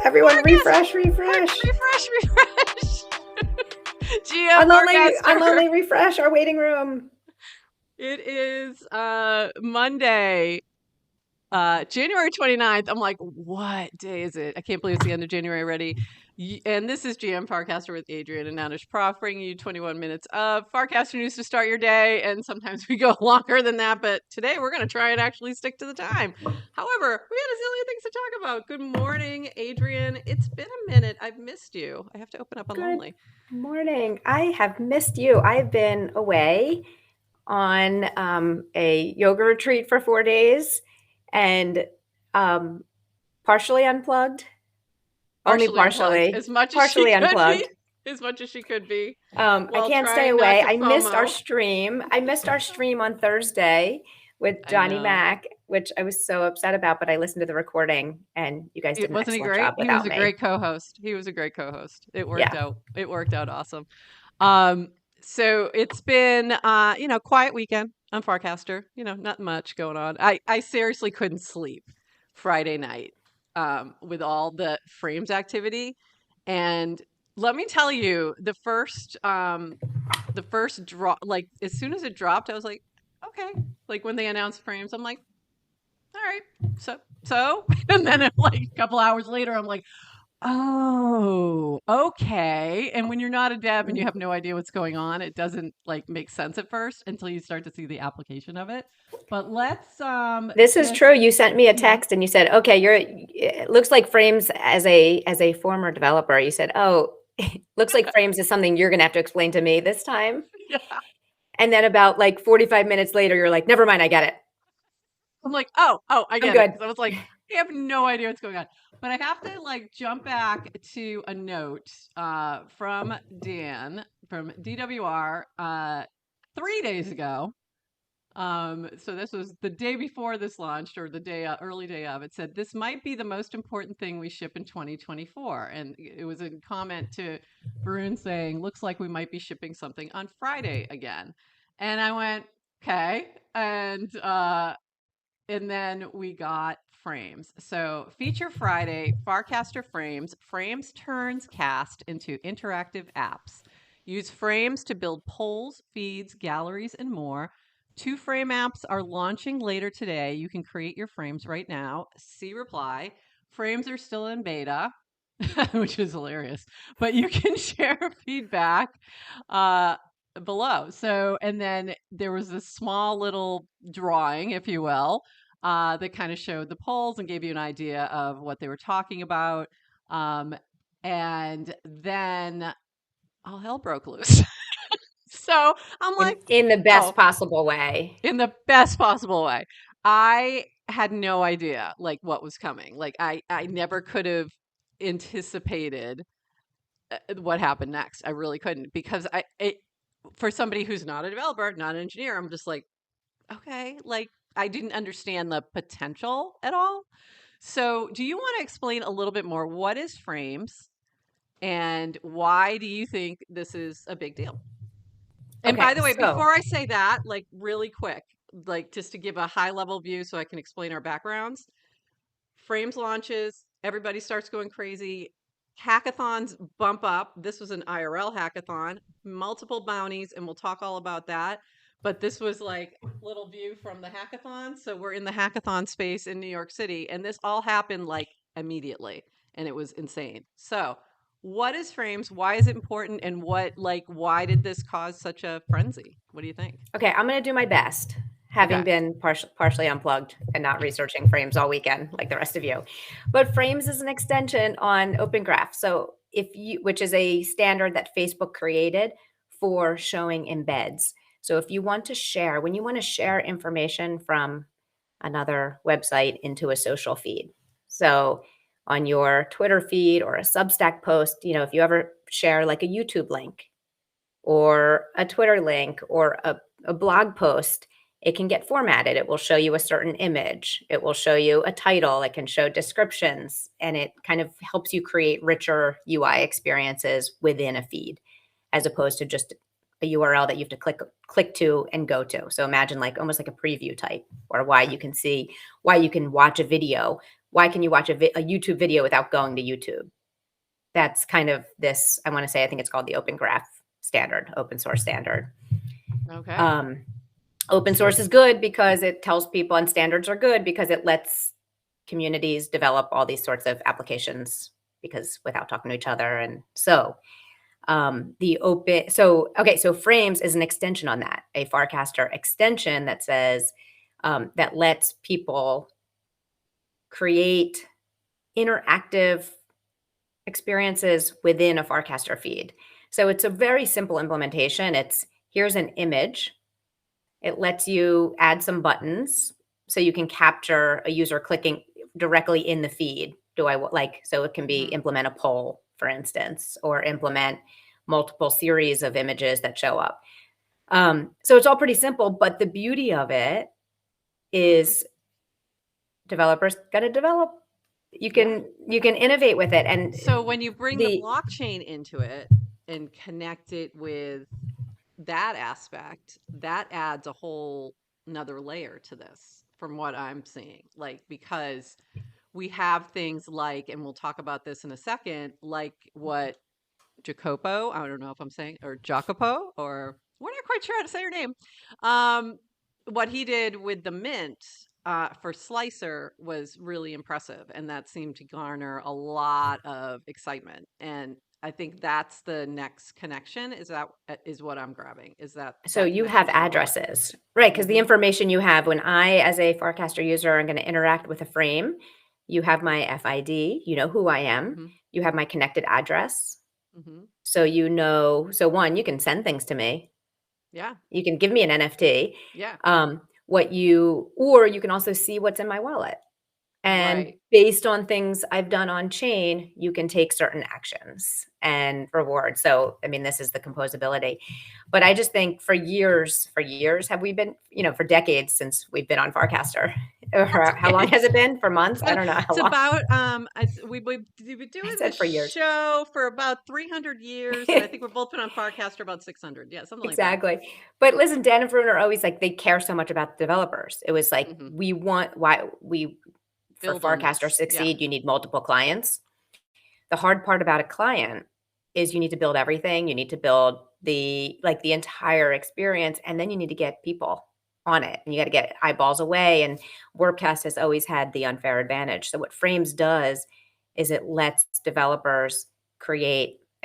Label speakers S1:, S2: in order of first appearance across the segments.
S1: Everyone refresh.
S2: Refresh.
S1: Unlonely refresh our waiting room.
S2: It is Monday, January 29th. I'm like, what day is it? I can't believe it's the end of January already. And this is GM Farcaster with Adrienne and Nanish Prof, bringing you 21 minutes of Farcaster news to start your day. And sometimes we go longer than that, but today we're going to try and actually stick to the time. However, we had a zillion things to talk about. Good morning, Adrienne. It's been a minute. I've missed you. I have to open up Unlonely.
S1: Good morning. I have missed you. I've been away on a yoga retreat for 4 days and partially unplugged. Only partially.
S2: As much as
S1: partially
S2: she could
S1: unplugged.
S2: Be. As much as she could be.
S1: I can't stay away. I missed our stream. I missed our stream on Thursday with Johnny Mac, which I was so upset about, but I listened to the recording and you guys did an excellent job without me.
S2: He was a great co-host. It worked out. It worked out awesome. So it's been, quiet weekend on Farcaster. Not much going on. I seriously couldn't sleep Friday night with all the frames activity. And let me tell you, the first drop, like as soon as it dropped, I was like, okay. Like when they announced frames, I'm like, all right, so, and then like a couple hours later, I'm like, oh, okay. And when you're not a dev and you have no idea what's going on, it doesn't like make sense at first until you start to see the application of it. But let's
S1: this is true. You sent me a text and you said, okay, it looks like frames as a former developer. You said, oh, it looks like frames is something you're gonna have to explain to me this time.
S2: Yeah.
S1: And then about like 45 minutes later, you're like, never mind, I get it.
S2: I'm like, oh, I get it. I was like, I have no idea what's going on. But I have to like jump back to a note from Dan from DWR 3 days ago. So this was the day before this launched, or the early day of. It said this might be the most important thing we ship in 2024, and it was a comment to Varun saying, "Looks like we might be shipping something on Friday again." And I went, "Okay," and then we got frames. So Feature Friday, Farcaster frames. Frames turns cast into interactive apps. Use frames to build polls, feeds, galleries, and more. 2 frame apps are launching later today. You can create your frames right now. See reply. Frames are still in beta, which is hilarious, but you can share feedback below. So, and then there was this small little drawing, if you will, that kind of showed the polls and gave you an idea of what they were talking about. And then all hell broke loose. So I'm like,
S1: in the best possible way.
S2: In the best possible way. I had no idea like what was coming. Like I never could have anticipated what happened next. I really couldn't, because for somebody who's not a developer, not an engineer, I'm just like, okay, like I didn't understand the potential at all. So do you want to explain a little bit more what is frames and why do you think this is a big deal? And by the way, before I say that, like really quick, like just to give a high level view so I can explain our backgrounds. Frames launches, everybody starts going crazy. Hackathons bump up. This was an IRL hackathon, multiple bounties, and we'll talk all about that. But this was like a little view from the hackathon. So we're in the hackathon space in New York City, and this all happened like immediately, and it was insane. So what is frames? Why is it important? And why did this cause such a frenzy? What do you think?
S1: Okay, I'm going to do my best, having been partially unplugged and not researching frames all weekend like the rest of you. But frames is an extension on Open Graph. So which is a standard that Facebook created for showing embeds. So if you want to share, when you want to share information from another website into a social feed. So on your Twitter feed or a Substack post, if you ever share like a YouTube link or a Twitter link or a blog post, it can get formatted. It will show you a certain image. It will show you a title. It can show descriptions, and it kind of helps you create richer UI experiences within a feed, as opposed to just a URL that you have to click to and go to. So imagine like almost like a preview type, or why you can watch a video why can you watch a YouTube video without going to YouTube? That's kind of this, I want to say, I think it's called the Open Graph standard, open source standard.
S2: Okay.
S1: Open source is good because it tells people, and standards are good because it lets communities develop all these sorts of applications because without talking to each other. And so so frames is an extension on that, a Farcaster extension that says, that lets people create interactive experiences within a Farcaster feed. So it's a very simple implementation. It's here's an image. It lets you add some buttons so you can capture a user clicking directly in the feed. So it can be implement a poll, for instance, or implement multiple series of images that show up. So it's all pretty simple, but the beauty of it is developers got to develop. You can innovate with it. And
S2: so when you bring the blockchain into it and connect it with that aspect, that adds a whole another layer to this from what I'm seeing. Like, because we have things like, and we'll talk about this in a second, like what Jacopo, I don't know if I'm saying, or Jacopo, or we're not quite sure how to say your name. What he did with the mint for Slicer was really impressive, and that seemed to garner a lot of excitement. And I think that's the next connection. Is what I'm grabbing? Is that
S1: so you have addresses, right? Because the information you have when I, as a Farcaster user, am going to interact with a frame, you have my FID, you know who I am, you have my connected address. So so one, you can send things to me.
S2: Yeah.
S1: You can give me an NFT.
S2: Yeah.
S1: Or you can also see what's in my wallet. And based on things I've done on chain, you can take certain actions and rewards. So, I mean, this is the composability. But I just think for years, have we been, for decades since we've been on Farcaster. Or how long has it been? For months? I don't know how long.
S2: We've been doing
S1: this
S2: for show for about 300 years. And I think we've both been on Farcaster about 600. Yeah, something like that.
S1: Exactly. But listen, Dan and Varun are always like, they care so much about the developers. It was like, for Farcaster succeed, you need multiple clients. The hard part about a client is you need to build everything. You need to build the entire experience, and then you need to get people on it, and you got to get eyeballs away. And WordCast has always had the unfair advantage. So what Frames does is it lets developers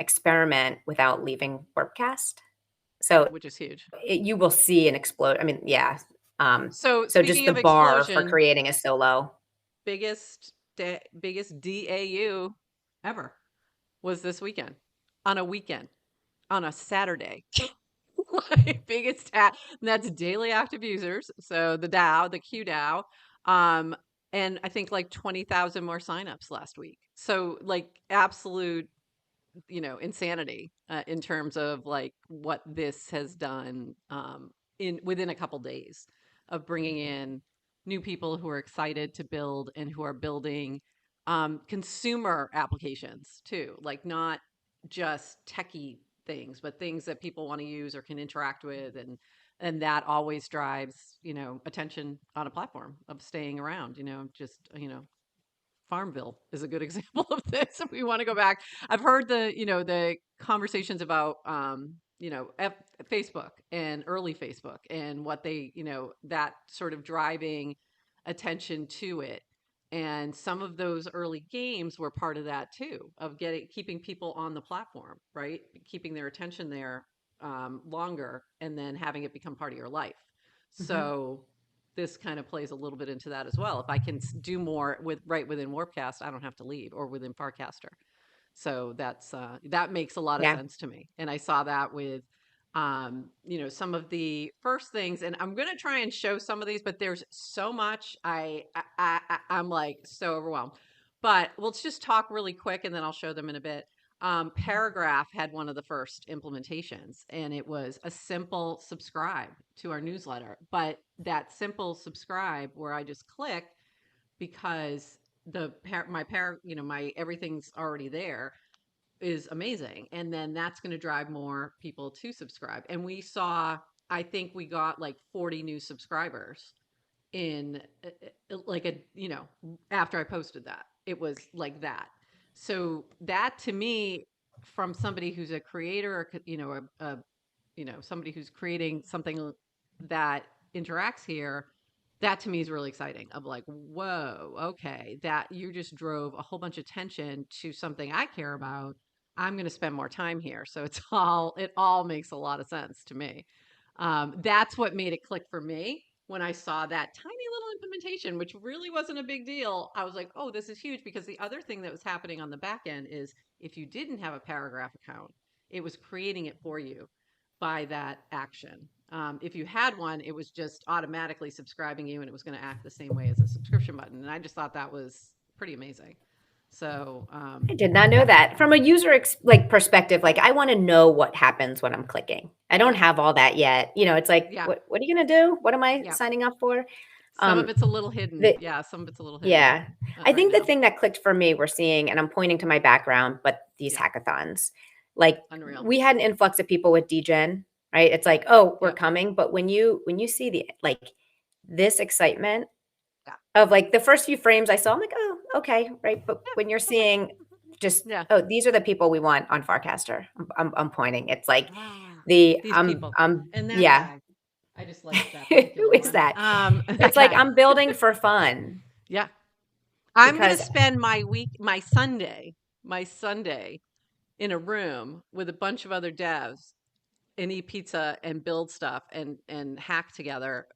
S1: experiment without leaving WordCast. So
S2: which is huge.
S1: You will see an explode. I mean, yeah.
S2: So
S1: just the bar for creating is so low.
S2: Biggest DAU ever was this weekend, on a Saturday. Biggest and that's daily active users. So the qDAU, and I think like 20,000 more signups last week. So like absolute, insanity in terms of like what this has done within a couple days of bringing in new people who are excited to build and who are building consumer applications too, like not just techie things, but things that people want to use or can interact with, and that always drives attention on a platform of staying around. Farmville is a good example of this. If we want to go back, I've heard the conversations about Facebook and early Facebook and what they that sort of driving attention to it. And some of those early games were part of that too, of keeping people on the platform, right? Keeping their attention there longer, and then having it become part of your life. So this kind of plays a little bit into that as well. If I can do more within Warpcast, I don't have to leave, or within Farcaster. So that makes a lot of sense to me. And I saw that with some of the first things, and I'm going to try and show some of these, but there's so much I'm like so overwhelmed. But let's just talk really quick, and then I'll show them in a bit. Paragraph had one of the first implementations, and it was a simple subscribe to our newsletter. But that simple subscribe where I just click, because my everything's already there, is amazing. And then that's going to drive more people to subscribe. And I think we got like 40 new subscribers in like a, after I posted that. It was like that. So that to me, from somebody who's a creator, or, somebody who's creating something that interacts here, that to me is really exciting. Of like, whoa, okay, that you just drove a whole bunch of attention to something I care about. I'm going to spend more time here. So it all makes a lot of sense to me. That's what made it click for me when I saw that tiny little implementation, which really wasn't a big deal. I was like, oh, this is huge, because the other thing that was happening on the back end is if you didn't have a paragraph account, it was creating it for you by that action. If you had one, it was just automatically subscribing you, and it was going to act the same way as a subscription button. And I just thought that was pretty amazing. So
S1: I did not know that. From a user perspective, like I want to know what happens when I'm clicking. I don't have all that yet. It's like,
S2: yeah,
S1: what are you going to do? What am I
S2: yeah.
S1: signing up for?
S2: Some of
S1: Um,
S2: it's a little hidden.
S1: the,
S2: Yeah, some of it's a little hidden
S1: yeah, I
S2: right
S1: think the
S2: now.
S1: thing that clicked for me, we're seeing, and I'm pointing to my background, but these
S2: Yeah,
S1: hackathons, like
S2: unreal.
S1: we had an influx of people with DGen, right? It's like, oh, we're
S2: Yep.
S1: coming. But when you see this excitement
S2: Yeah.
S1: of like the first few frames I saw, I'm like, oh, okay, right. But when you're
S2: Okay.
S1: seeing just,
S2: Yeah.
S1: oh, these are the people we want on Farcaster. I'm pointing. It's like
S2: Ah,
S1: the
S2: these people and that
S1: yeah.
S2: guy. I just like that
S1: Who
S2: particular
S1: is
S2: one.
S1: that?
S2: That
S1: It's like
S2: guy.
S1: I'm building for fun
S2: Yeah. I'm gonna
S1: because
S2: spend my Sunday in a room with a bunch of other devs and eat pizza and build stuff and hack together,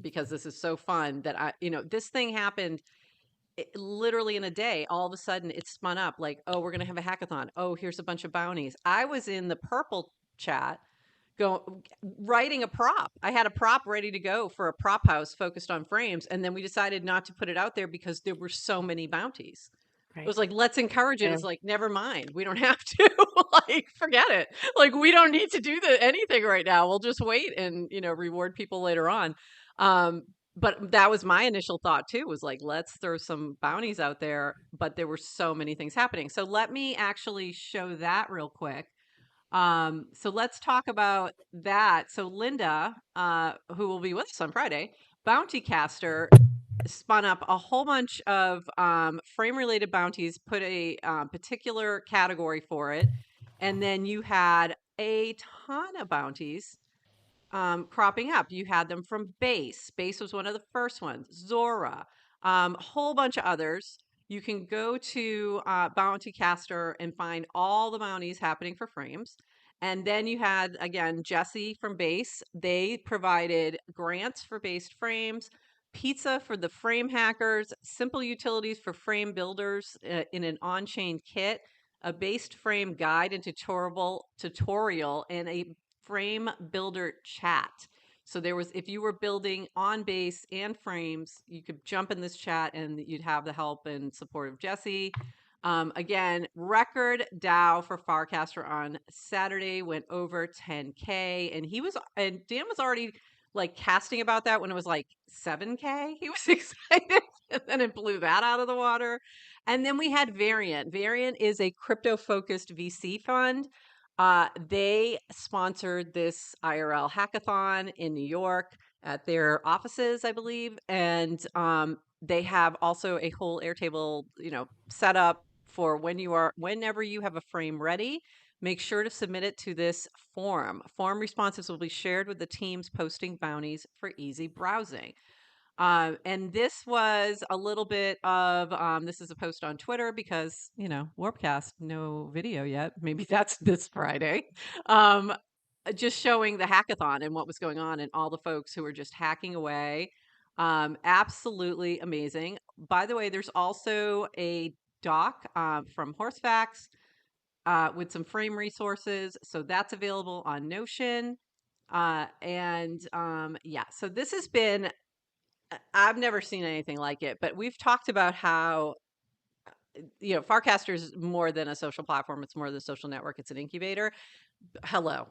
S2: because this is so fun that this thing happened literally in a day. All of a sudden it spun up like, oh, we're going to have a hackathon. Oh, here's a bunch of bounties. I was in the purple chat writing a prop. I had a prop ready to go for a prop house focused on frames. And then we decided not to put it out there because there were so many bounties. It
S1: right.
S2: was like, let's encourage it.
S1: Yeah.
S2: It's like, never mind. We don't have to. Like, forget it. Like, we don't need to do anything right now. We'll just wait and, reward people later on. But that was my initial thought too, was like, let's throw some bounties out there. But there were so many things happening. So let me actually show that real quick. So let's talk about that. So Linda, who will be with us on Friday, Bounty Caster, spun up a whole bunch of frame related bounties, put a particular category for it, and then you had a ton of bounties cropping up. You had them from Base. Base was one of the first ones. Zora, a whole bunch of others. You can go to Bounty Caster and find all the bounties happening for frames. And then you had, again, Jesse from Base. They provided grants for based frames, pizza for the frame hackers, simple utilities for frame builders in an on-chain kit, a based frame guide and tutorial, and a frame builder chat. So there was, if you were building on base and frames, you could jump in this chat and you'd have the help and support of Jesse. Again, record DAO for Farcaster on Saturday went over 10K, and Dan was already like casting about that when it was like 7K. He was excited, and then it blew that out of the water. And then we had Variant. Variant is a crypto focused VC fund. They sponsored this IRL hackathon in New York at their offices, I believe. And they have also a whole Airtable, set up for whenever you have a frame ready, make sure to submit it to this form. Form responses will be shared with the teams posting bounties for easy browsing. And this was a little bit of this is a post on Twitter because, Warpcast, no video yet. Maybe that's this Friday. Just showing the hackathon and what was going on and all the folks who were just hacking away. Absolutely amazing. By the way, there's also a doc from Horsefacts with some frame resources. So that's available on Notion. Yeah, so this has been, I've never seen anything like it, but we've talked about how, Farcaster is more than a social platform. It's more than a social network. It's an incubator. Hello.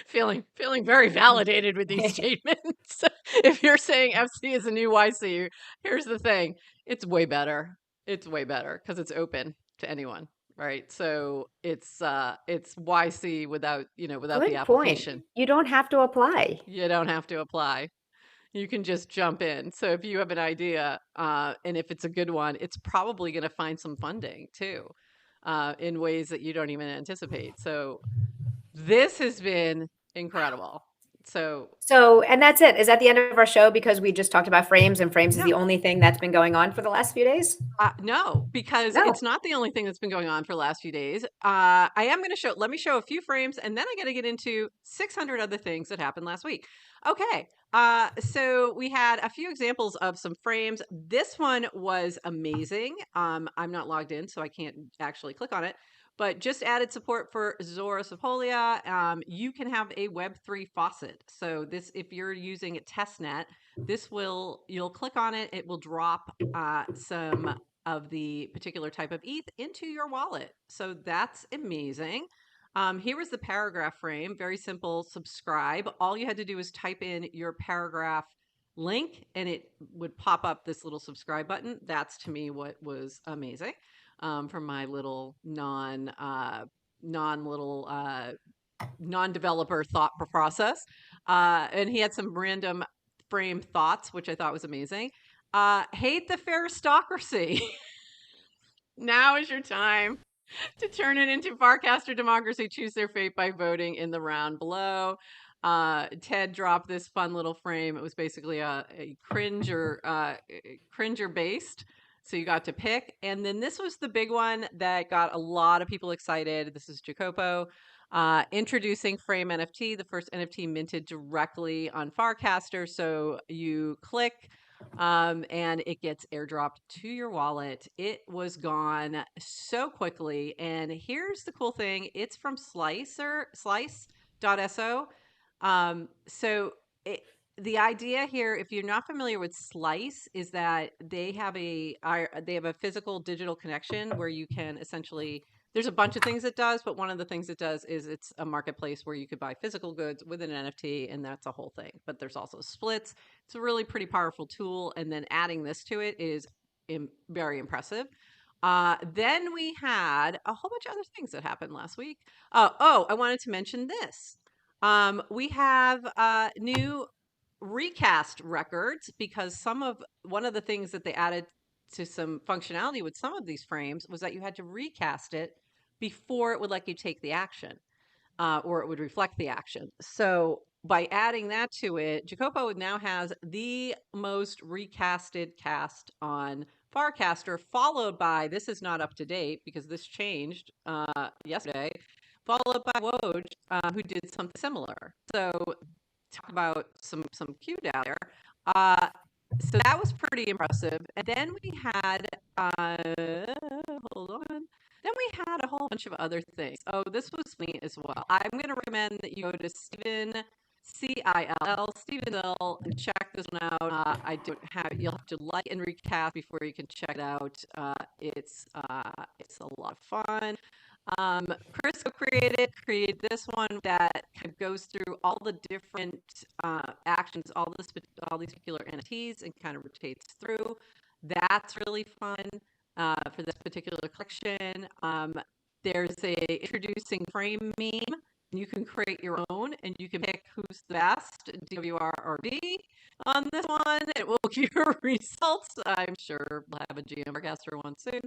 S2: Feeling very validated with these statements. If you're saying FC is a new YC, here's the thing. It's way better. It's way better because it's open to anyone, right? So it's YC without, without the
S1: Good point.
S2: application.
S1: You don't have to apply.
S2: You don't have to apply. you can just jump in. So if you have an idea, and if it's a good one, it's probably going to find some funding too, in ways that you don't even anticipate. So this has been incredible.
S1: And that's it. Is that the end of our show because we just talked about frames and frames is the only thing that's been going on for the last few days?
S2: No, because
S1: No.
S2: it's not the only thing that's been going on for the last few days. Let me show a few frames and then I got to get into 600 other things that happened last week. Okay. So we had a few examples of some frames. This one was amazing. I'm not logged in, so I can't actually click on it, but just added support for Zorosopolia. You can have a Web3 faucet. So this, if you're using a testnet, you'll click on it. It will drop some of the particular type of ETH into your wallet. So that's amazing. Here was the paragraph frame. Very simple. Subscribe. All you had to do was type in your paragraph link and it would pop up this little subscribe button. That's to me what was amazing, from my little non-developer thought process. And he had some random frame thoughts, which I thought was amazing. Hate the Faristocracy. Now is your time to turn it into Farcaster democracy. Choose their fate by voting in the round below. Ted dropped this fun little frame. It was basically a cringer based. So you got to pick. And then this was the big one that got a lot of people excited. This is Jacopo. Introducing Frame NFT, the first NFT minted directly on Farcaster. So you click and it gets airdropped to your wallet. It was gone so quickly. And here's the cool thing. It's from slice.so. The idea here, if you're not familiar with Slice, is that they have a physical digital connection where you can essentially, there's a bunch of things it does, but one of the things it does is it's a marketplace where you could buy physical goods with an NFT, and that's a whole thing. But there's also splits. It's a really pretty powerful tool, and then adding this to it is very impressive. Then we had a whole bunch of other things that happened last week. I wanted to mention this. We have new recast records because one of the things that they added to some functionality with some of these frames was that you had to recast it before it would let you take the action, or it would reflect the action. So by adding that to it, Jacopo now has the most recasted cast on Farcaster, followed by, this is not up to date because this changed yesterday, followed by Woj, who did something similar. So talk about some qDAU there. So that was pretty impressive. And then we had, hold on. Then we had a whole bunch of other things. Oh, this was me as well. I'm going to recommend that you go to Stephen, Stephenville, and check this one out. You'll have to like and recast before you can check it out. It's a lot of fun. Chris created this one that kind of goes through all the different actions, all these particular entities, and kind of rotates through. That's really fun for this particular collection. There's a introducing frame meme. You can create your own, and you can pick who's the best, DWR or B, on this one. It will give you results. I'm sure we'll have a GM Farcaster one soon.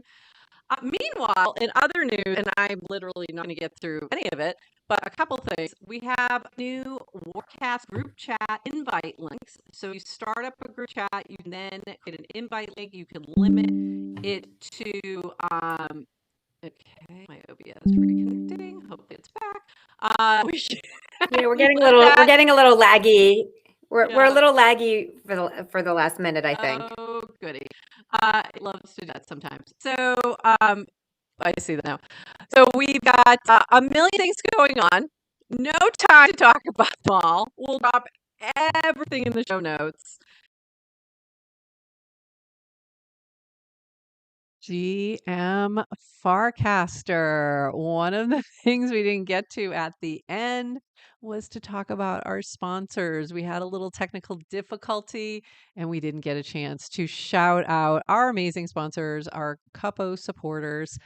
S2: Meanwhile, in other news, and I'm literally not going to get through any of it, but a couple things. We have new Warcast group chat invite links. So you start up a group chat, you can then create an invite link. You can limit it to, okay, my OBS is reconnecting. Hopefully it's back.
S1: We're getting a little laggy. We're a little laggy for the last minute, I think.
S2: Oh, goody. It loves to do that sometimes. So, I see that now. So we've got a million things going on. No time to talk about them all. We'll drop everything in the show notes. GM Farcaster. One of the things we didn't get to at the end was to talk about our sponsors. We had a little technical difficulty and we didn't get a chance to shout out our amazing sponsors, our Cuppo supporters,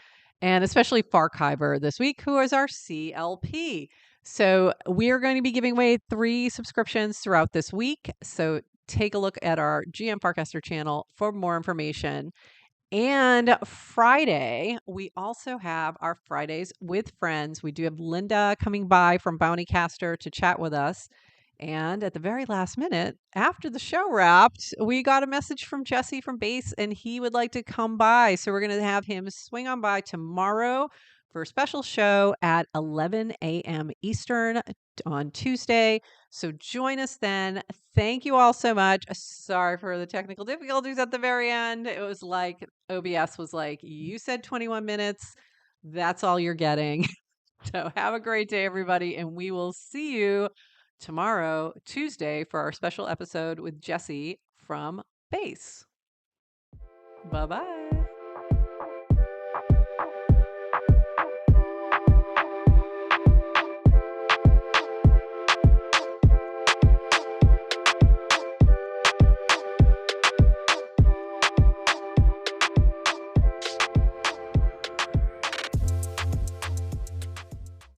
S2: and especially Farchiver this week, who is our CLP. So we are going to be giving away 3 subscriptions throughout this week. So take a look at our GM Farcaster channel for more information. And Friday, we also have our Fridays with Friends. We do have Linda coming by from Bountycaster to chat with us. And at the very last minute, after the show wrapped, we got a message from Jesse from Base, and he would like to come by. So we're going to have him swing on by tomorrow for a special show at 11 a.m. Eastern on Tuesday. So join us then. Thank you all so much. Sorry for the technical difficulties at the very end. It was like OBS was like, you said 21 minutes. That's all you're getting. So have a great day, everybody. And we will see you tomorrow, Tuesday, for our special episode with Jesse from Base. Bye-bye.